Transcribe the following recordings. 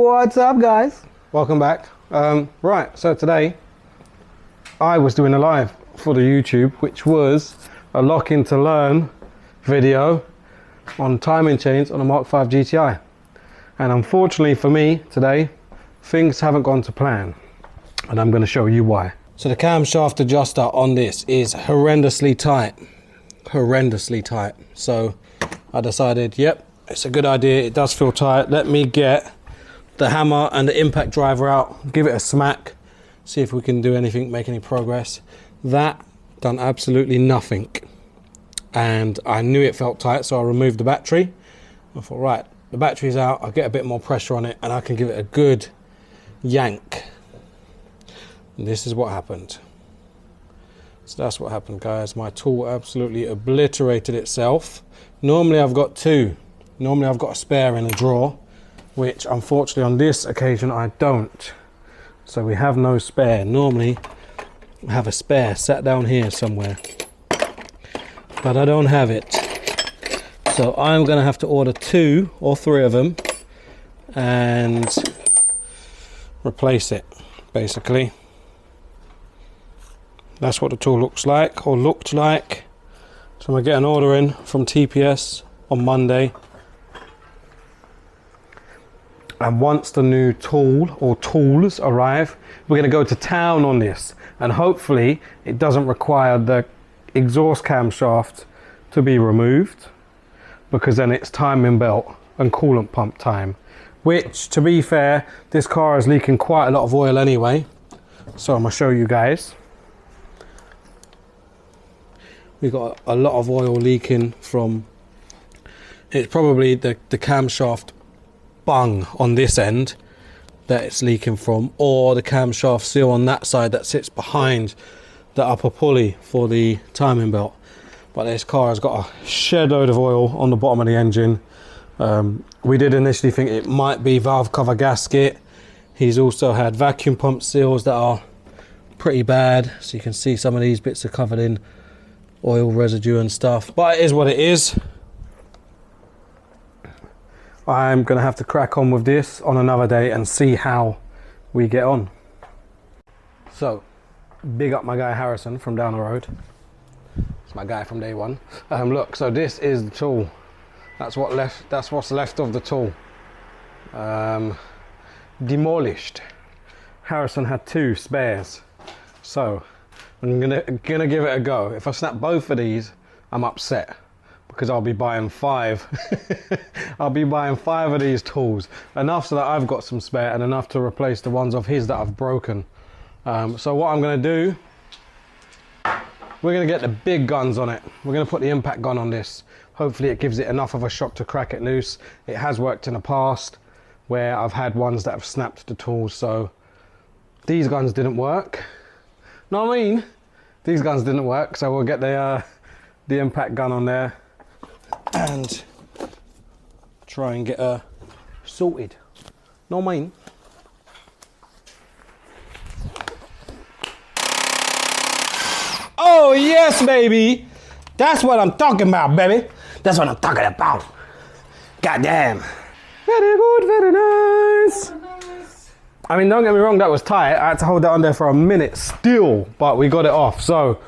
What's up, guys? Welcome back. Right, so today I was doing a live for the YouTube, which was a lock-in to learn video on timing chains on a Mark 5 GTI. And unfortunately for me today, things haven't gone to plan, and I'm going to show you why. So the camshaft adjuster on this is horrendously tight. So I decided, yep, it's a good idea. It does feel tight. Let me get the hammer and the impact driver out, give it a smack, see if we can do anything, make any progress. That done absolutely nothing. And I knew it felt tight, so I removed the battery. I thought, right, the battery's out, I'll get a bit more pressure on it and I can give it a good yank. And this is what happened. So that's what happened, guys. My tool absolutely obliterated itself. Normally I've got two. Normally I've got a spare in a drawer, which unfortunately on this occasion I don't. So we have no spare. Normally I have a spare sat down here somewhere, but I don't have it. So I'm gonna have to order 2 or 3 of them and replace it, basically. That's what the tool looks like, or looked like. So I'm gonna get an order in from TPS on Monday. And once the new tool or tools arrive, we're gonna go to town on this. And hopefully it doesn't require the exhaust camshaft to be removed, because then it's timing belt and coolant pump time. Which, to be fair, this car is leaking quite a lot of oil anyway. So I'm gonna show you guys. We've got a lot of oil leaking from, it's probably the camshaft bung on this end that it's leaking from, or the camshaft seal on that side that sits behind the upper pulley for the timing belt. But this car has got a shed load of oil on the bottom of the engine. We did initially think it might be valve cover gasket. He's also had vacuum pump seals that are pretty bad, so you can see some of these bits are covered in oil residue and stuff, but it is what it is. I'm gonna have to crack on with this on another day and see how we get on. So big up my guy Harrison from down the road. It's my guy from day one. Look, so this is the tool. That's what's left of the tool. Demolished. Harrison had 2 spares, so I'm gonna give it a go. If I snap both of these, I'm upset, because I'll be buying 5. I'll be buying 5 of these tools, enough so that I've got some spare and enough to replace the ones of his that I've broken. So what I'm gonna do, we're gonna get the big guns on it. We're gonna put the impact gun on this. Hopefully it gives it enough of a shock to crack it loose. It has worked in the past where I've had ones that have snapped the tools, so these guns didn't work. Know what I mean? These guns didn't work, so we'll get the impact gun on there and try and get her sorted. Know what I mean? Oh yes, baby! That's what I'm talking about, baby! That's what I'm talking about! Goddamn! Very good, very nice! I mean, don't get me wrong, that was tight. I had to hold that on there for a minute still, but we got it off, so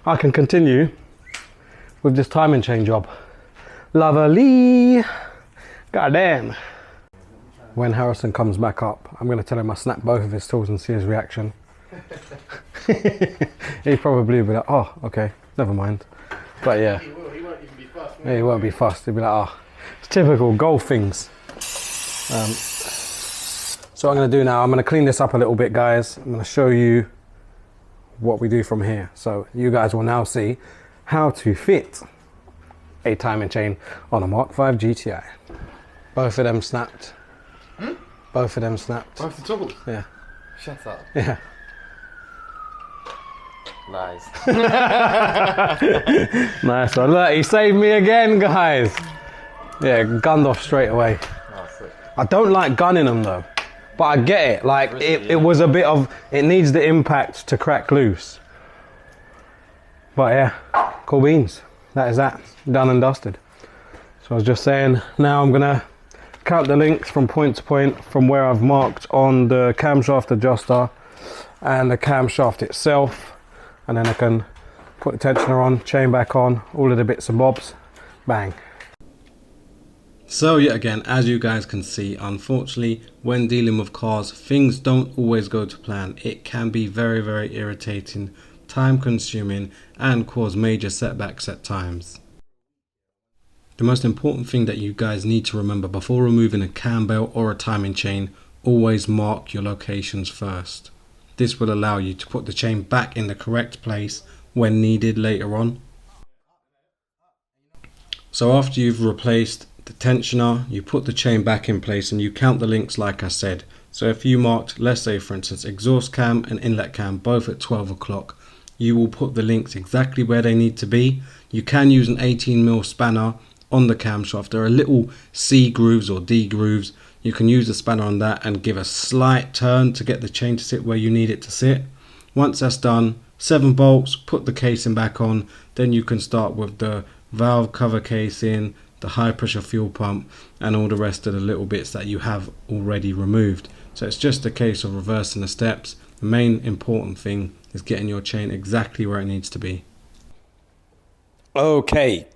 I can continue with this timing chain job. Lovely. Goddamn. When Harrison comes back up, I'm going to tell him I snapped both of his tools and see his reaction. He probably will be like, oh, okay, never mind. But yeah. He will. He won't even be fussed. Yeah, he won't be fussed. He'll be like, oh, it's typical golf things. So what I'm going to do now, I'm going to clean this up a little bit, guys. I'm going to show you what we do from here. So you guys will now see how to fit a timing chain on a Mark 5 GTI. Both of them snapped. Hmm? Both of them snapped. Both the tools? Yeah. Shut up. Yeah. Nice. Nice one. Look, he saved me again, guys. Yeah, gunned off straight away. Oh, sick. I don't like gunning them though. But I get it, like it was a bit of, it needs the impact to crack loose. But yeah, cool beans. That is that, done and dusted. So I was just saying, now I'm gonna count the links from point to point from where I've marked on the camshaft adjuster and the camshaft itself, and then I can put the tensioner on, chain back on, all of the bits and bobs, bang. So yet again, as you guys can see, unfortunately when dealing with cars, things don't always go to plan. It can be very, very irritating, time consuming, and cause major setbacks at times. The most important thing that you guys need to remember before removing a cam belt or a timing chain, always mark your locations first. This will allow you to put the chain back in the correct place when needed later on. So after you've replaced the tensioner, you put the chain back in place and you count the links like I said. So if you marked, let's say for instance, exhaust cam and inlet cam both at 12 o'clock, you will put the links exactly where they need to be. You can use an 18mm spanner on the camshaft. There are little C grooves or D grooves. You can use the spanner on that and give a slight turn to get the chain to sit where you need it to sit. Once that's done, 7 bolts, put the casing back on. Then you can start with the valve cover casing, the high pressure fuel pump, and all the rest of the little bits that you have already removed. So it's just a case of reversing the steps. The main important thing is getting your chain exactly where it needs to be. Okay,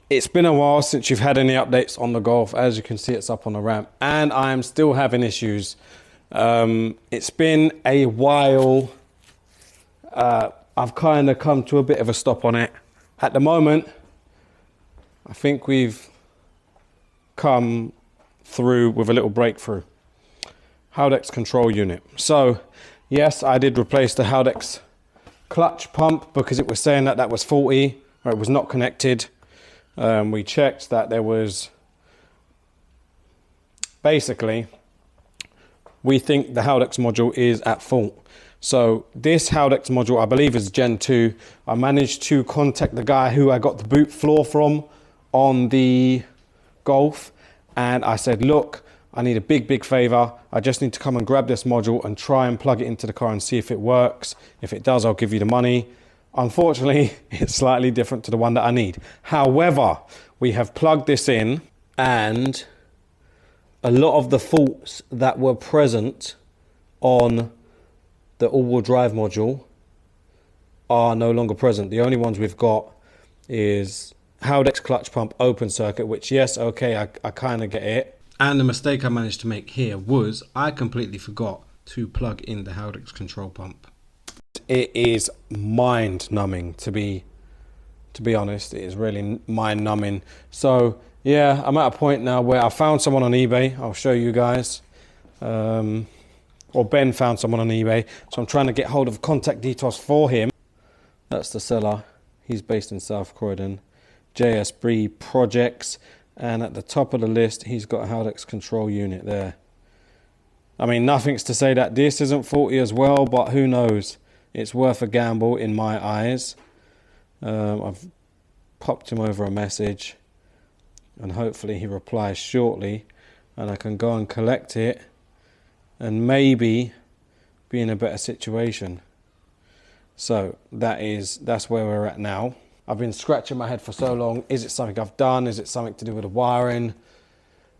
it's been a while since you've had any updates on the Golf. As you can see, it's up on the ramp and I'm still having issues. It's been a while. I've kind of come to a bit of a stop on it. At the moment, I think we've come through with a little breakthrough. Haldex control unit. So yes, I did replace the Haldex clutch pump because it was saying that that was faulty or it was not connected. We checked that there was, basically, we think the Haldex module is at fault. So this Haldex module, I believe is Gen 2. I managed to contact the guy who I got the boot floor from on the Golf, and I said, look, I need a big favor. I just need to come and grab this module and try and plug it into the car and see if it works. If it does, I'll give you the money. Unfortunately, it's slightly different to the one that I need. However, we have plugged this in and a lot of the faults that were present on the all-wheel drive module are no longer present. The only ones we've got is Haldex clutch pump open circuit, which yes, okay, I kind of get it. And the mistake I managed to make here was I completely forgot to plug in the Haldex control pump. It is mind-numbing, to be honest. It is really mind-numbing. So yeah, I'm at a point now where I found someone on eBay. I'll show you guys. Or Ben found someone on eBay. So I'm trying to get hold of contact details for him. That's the seller. He's based in South Croydon. JSB Projects. And at the top of the list, he's got a Haldex control unit there. I mean, nothing's to say that this isn't faulty as well, but who knows? It's worth a gamble in my eyes. I've popped him over a message and hopefully he replies shortly and I can go and collect it and maybe be in a better situation. So that's where we're at now. I've been scratching my head for so long. Is it something I've done? Is it something to do with the wiring?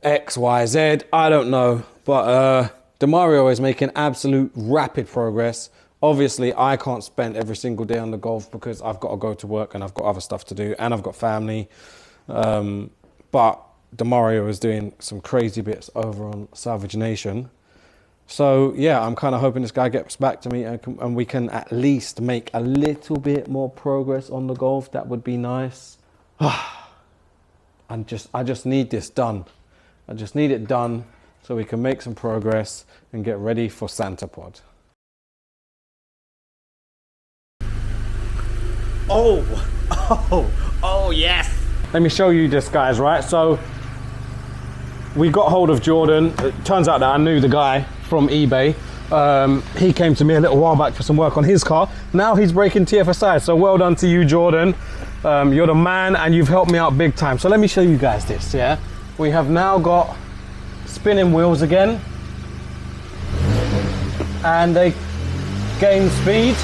X, Y, Z, I don't know. But Demario is making absolute rapid progress. Obviously, I can't spend every single day on the Golf because I've got to go to work and I've got other stuff to do and I've got family. But Demario is doing some crazy bits over on Salvage Nation. So yeah, I'm kind of hoping this guy gets back to me and we can at least make a little bit more progress on the Golf. That would be nice. I just need this done. I just need it done so we can make some progress and get ready for SantaPod. Oh yes. Let me show you this, guys, right? So we got hold of Jordan. It turns out that I knew the guy from eBay. He came to me a little while back for some work on his car. Now he's breaking TFSI, so well done to you, Jordan. You're the man and you've helped me out big time. So let me show you guys this, yeah? We have now got spinning wheels again and they gain speed.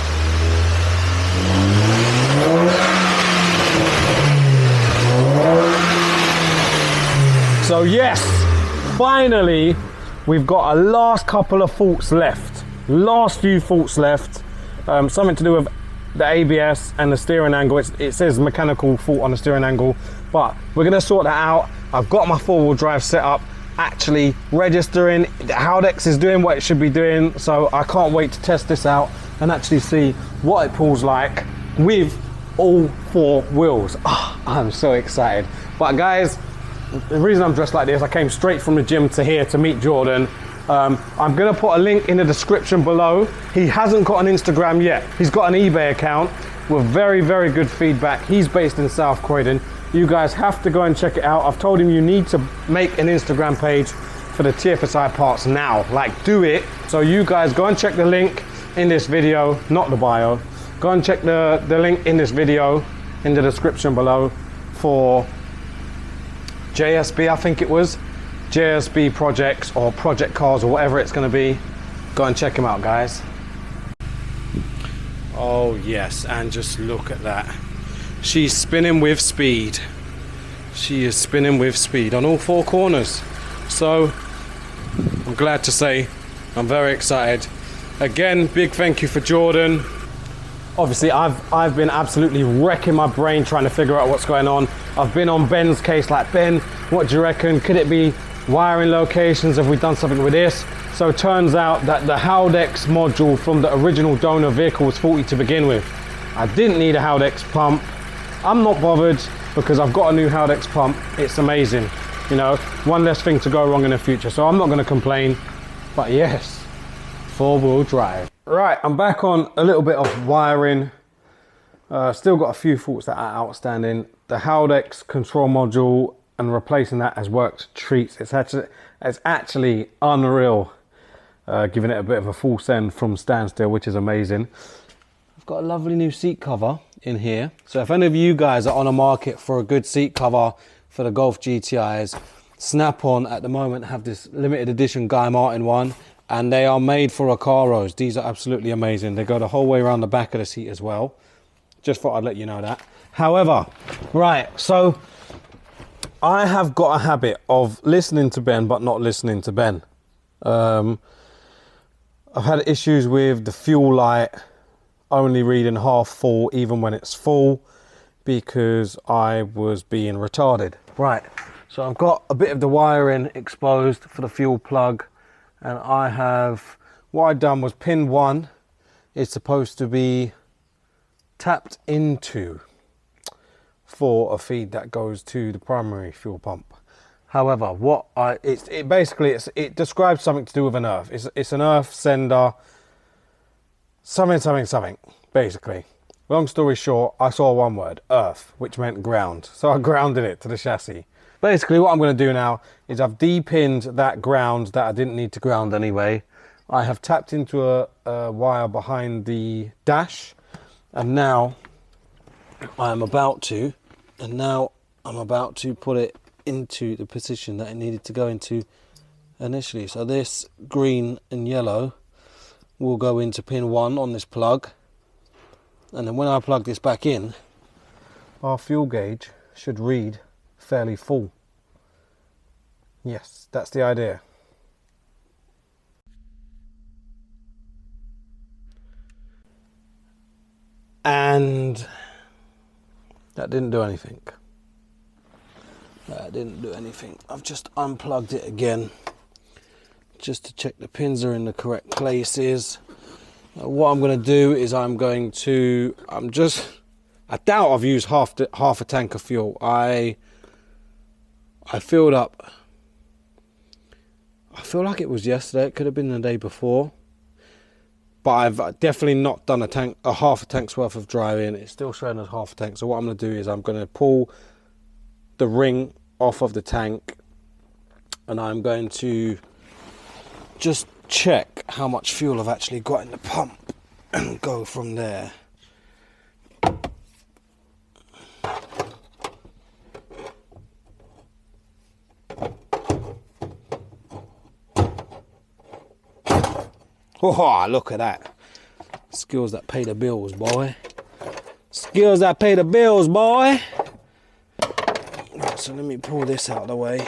So yes, finally, we've got a last couple of faults left. Last few faults left. Something to do with the ABS and the steering angle. It says mechanical fault on the steering angle, but we're gonna sort that out. I've got my four-wheel drive set up, actually registering. The Haldex is doing what it should be doing, so I can't wait to test this out and actually see what it pulls like with all four wheels. Oh, I'm so excited. But guys, the reason I'm dressed like this, I came straight from the gym to here to meet Jordan. I'm gonna put a link in the description below. He hasn't got an Instagram yet. He's got an eBay account with very, very good feedback. He's based in South Croydon. You guys have to go and check it out. I've told him you need to make an Instagram page for the TFSI parts now. Like, do it. So you guys go and check the link in this video, not the bio. Go and check the link in this video in the description below for JSB, I think it was. JSB projects or project cars or whatever it's going to be. Go and check him out, guys. Oh yes, and just look at that. She's spinning with speed. She is spinning with speed on all four corners. So I'm glad to say I'm very excited. Again, big thank you for Jordan. Obviously I've been absolutely wrecking my brain trying to figure out what's going on. I've been on Ben's case, like, Ben, what do you reckon? Could it be wiring locations? Have we done something with this? So it turns out that the Haldex module from the original donor vehicle was faulty to begin with. I didn't need a Haldex pump. I'm not bothered because I've got a new Haldex pump. It's amazing. You know, one less thing to go wrong in the future. So I'm not going to complain. But yes, four-wheel drive. Right, I'm back on a little bit of wiring. Still got a few faults that are outstanding. The Haldex control module and replacing that has worked treats. It's actually unreal, giving it a bit of a full send from standstill, which is amazing. I've got a lovely new seat cover in here. So if any of you guys are on a market for a good seat cover for the Golf GTIs, Snap-on at the moment have this limited edition Guy Martin one, and they are made for Recaros. These are absolutely amazing. They go the whole way around the back of the seat as well. Just thought I'd let you know that. However, right, so I have got a habit of listening to Ben but not listening to Ben. I've had issues with the fuel light only reading half full even when it's full because I was being retarded. Right, so I've got a bit of the wiring exposed for the fuel plug, and what I've done was pin 1 is supposed to be tapped into for a feed that goes to the primary fuel pump. However, it describes something to do with an earth. It's an earth sender, something, basically. Long story short, I saw one word, earth, which meant ground. So I grounded it to the chassis. Basically, what I'm going to do now is I've de-pinned that ground that I didn't need to ground anyway. I have tapped into a wire behind the dash, and now I'm about to put it into the position that it needed to go into initially. So this green and yellow will go into pin 1 on this plug, and then when I plug this back in, our fuel gauge should read fairly full. Yes, that's the idea. And that didn't do anything. I've just unplugged it again just to check the pins are in the correct places. What I'm going to do is I doubt I've used half a tank of fuel. I filled up, I feel like it was yesterday, it could have been the day before, but I've definitely not done a half a tank's worth of driving. It's still showing as half a tank. So what I'm going to do is I'm going to pull the ring off of the tank, and I'm going to just check how much fuel I've actually got in the pump and go from there. Oh, look at that. Skills that pay the bills, boy. Skills that pay the bills, boy. Right, so let me pull this out of the way.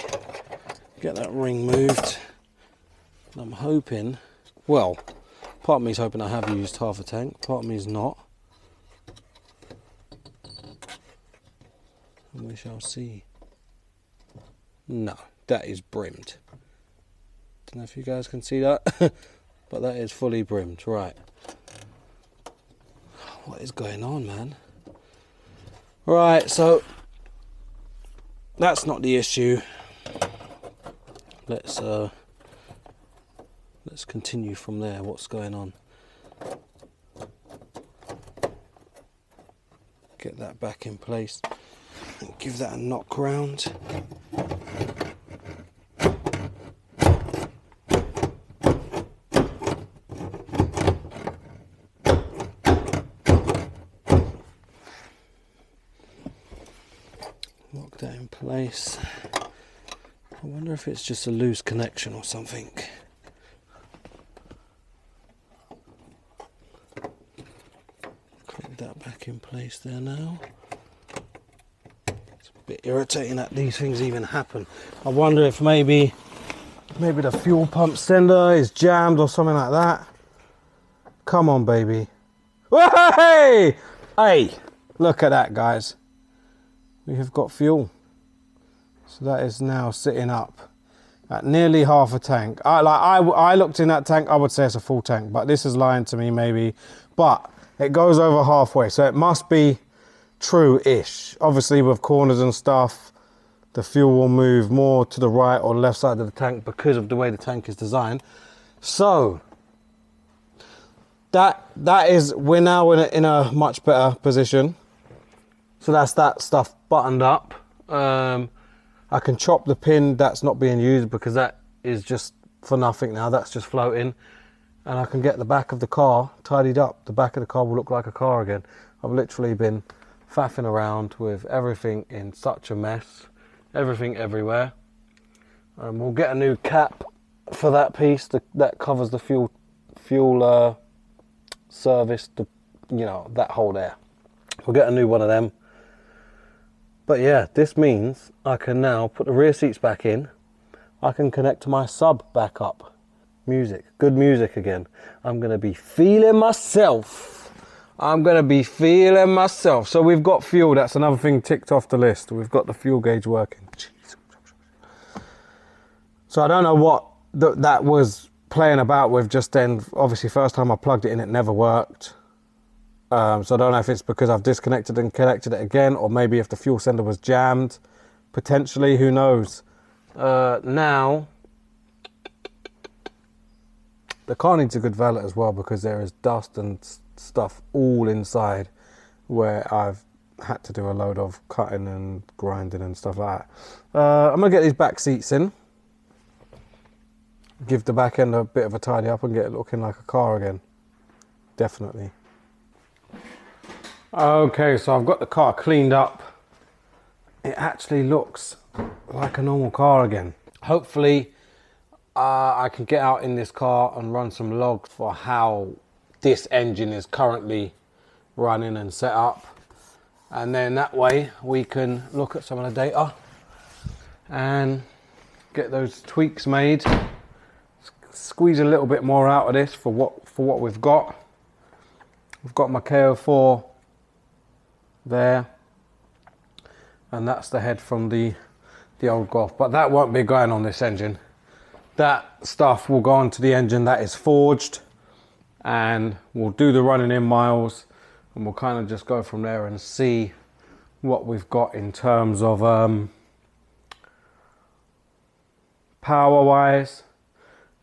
Get that ring moved. I'm hoping, well, part of me is hoping I have used half a tank, part of me is not. And we shall see. No, that is brimmed. Don't know if you guys can see that, but that is fully brimmed. Right. What is going on, man? Right, so that's not the issue. Let's continue from there. What's going on? Get that back in place and give that a knock round. Lock that in place. I wonder if it's just a loose connection or something. Click that back in place there now. It's a bit irritating that these things even happen. I wonder if maybe the fuel pump sender is jammed or something like that. Come on, baby. Hey! Hey! Look at that, guys. We have got fuel. So that is now sitting up at nearly half a tank. I looked in that tank, I would say it's a full tank, but this is lying to me maybe. But it goes over halfway, so it must be true-ish. Obviously with corners and stuff, the fuel will move more to the right or left side of the tank because of the way the tank is designed. So that is, we're now in a much better position. So that's that stuff buttoned up. I can chop the pin that's not being used because that is just for nothing now. That's just floating. And I can get the back of the car tidied up. The back of the car will look like a car again. I've literally been faffing around with everything in such a mess. Everything everywhere. We'll get a new cap for that piece that covers the fuel service, you know, that hole there. We'll get a new one of them. But yeah, this means I can now put the rear seats back in. I can connect to my sub back up. Music, good music again. I'm gonna be feeling myself. I'm gonna be feeling myself. So we've got fuel, that's another thing ticked off the list. We've got the fuel gauge working. Jeez. So I don't know what that was playing about with just then. Obviously first time I plugged it in, it never worked. So I don't know if it's because I've disconnected and connected it again, or maybe if the fuel sender was jammed, potentially, who knows. Now, the car needs a good valet as well because there is dust and stuff all inside where I've had to do a load of cutting and grinding and stuff like that. I'm gonna get these back seats in, give the back end a bit of a tidy up and get it looking like a car again, definitely. Okay, so I've got the car cleaned up. It actually looks like a normal car again. Hopefully I can get out in this car and run some logs for how this engine is currently running and set up, and then that way we can look at some of the data and get those tweaks made, squeeze a little bit more out of this for what we've got. We've got my KO4 there, and that's the head from the old Golf, but that won't be going on this engine. That stuff will go onto the engine that is forged, and we'll do the running in miles, and we'll kind of just go from there and see what we've got in terms of power wise,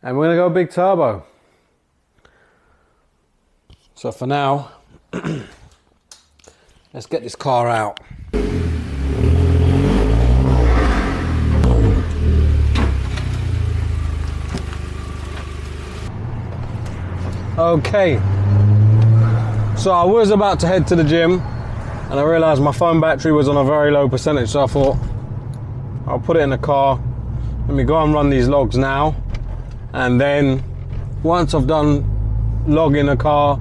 and we're gonna go big turbo. So for now, let's get this car out. Okay, so I was about to head to the gym and I realized my phone battery was on a very low percentage, so I thought I'll put it in the car. Let me go and run these logs now, and then once I've done logging the car,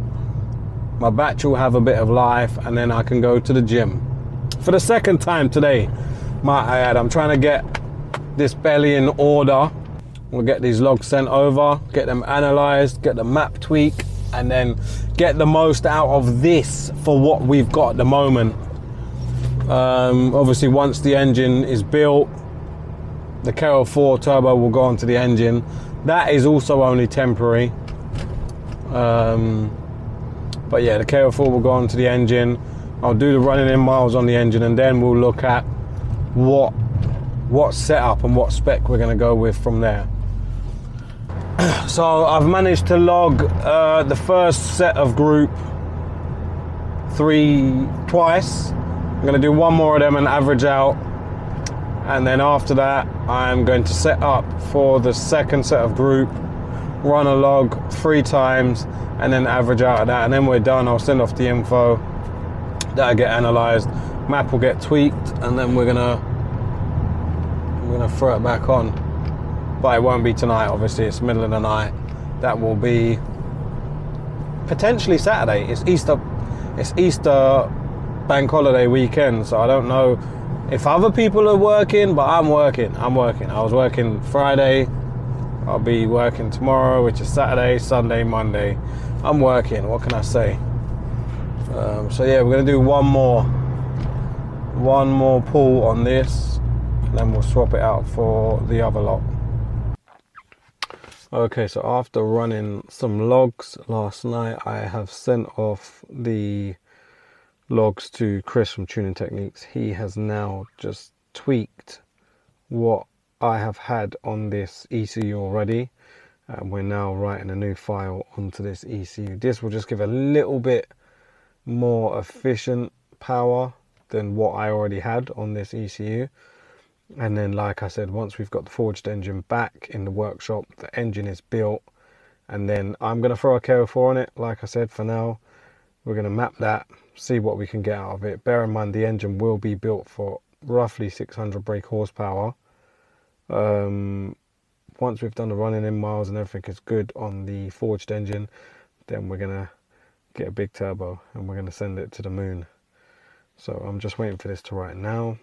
my battery will have a bit of life, and then I can go to the gym. For the second time today, might I add, I'm trying to get this belly in order. We'll get these logs sent over, get them analysed, get the map tweaked, and then get the most out of this for what we've got at the moment. Obviously, once the engine is built, the KO4 turbo will go onto the engine. That is also only temporary. But yeah, the KO4 will go onto the engine. I'll do the running in miles on the engine, and then we'll look at what setup and what spec we're going to go with from there. So I've managed to log the first set of group 3 twice. I'm going to do one more of them and average out, and then after that I'm going to set up for the second set of group, run a log 3 times, and then average out of that, and then we're done. I'll send off the info, that'll get analysed, map will get tweaked, and then we're gonna throw it back on. But it won't be tonight, obviously, it's middle of the night. That will be potentially Saturday. It's Easter bank holiday weekend, so I don't know if other people are working, but I'm working. I was working Friday, I'll be working tomorrow, which is Saturday, Sunday, Monday. I'm working, what can I say? So yeah, we're gonna do one more pull on this, and then we'll swap it out for the other lot. Okay, so after running some logs last night, I have sent off the logs to Chris from Tuning Techniques. He has now just tweaked what I have had on this ECU already, and we're now writing a new file onto this ECU. This will just give a little bit more efficient power than what I already had on this ECU. And then, like I said, once we've got the forged engine back in the workshop, the engine is built, and then I'm going to throw a KO4 on it. Like I said, for now we're going to map that, see what we can get out of it. Bear in mind the engine will be built for roughly 600 brake horsepower. Once we've done the running in miles and everything is good on the forged engine, then we're gonna get a big turbo and we're gonna send it to the moon. So I'm just waiting for this to write now.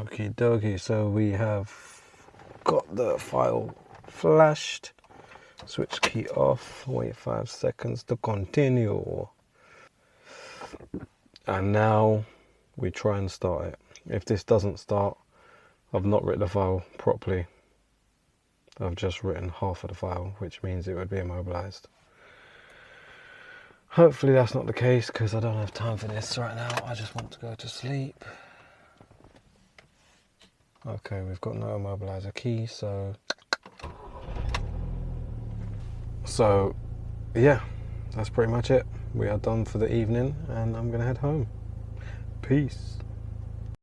Okay dokie, so we have got the file flashed, switch key off, wait 5 seconds to continue, and now we try and start it. If this doesn't start, I've not written the file properly. I've just written half of the file, which means it would be immobilized. Hopefully that's not the case, because I don't have time for this right now. I just want to go to sleep. Okay, we've got no immobilizer key, so yeah, that's pretty much it. We are done for the evening, and I'm gonna head home. Peace.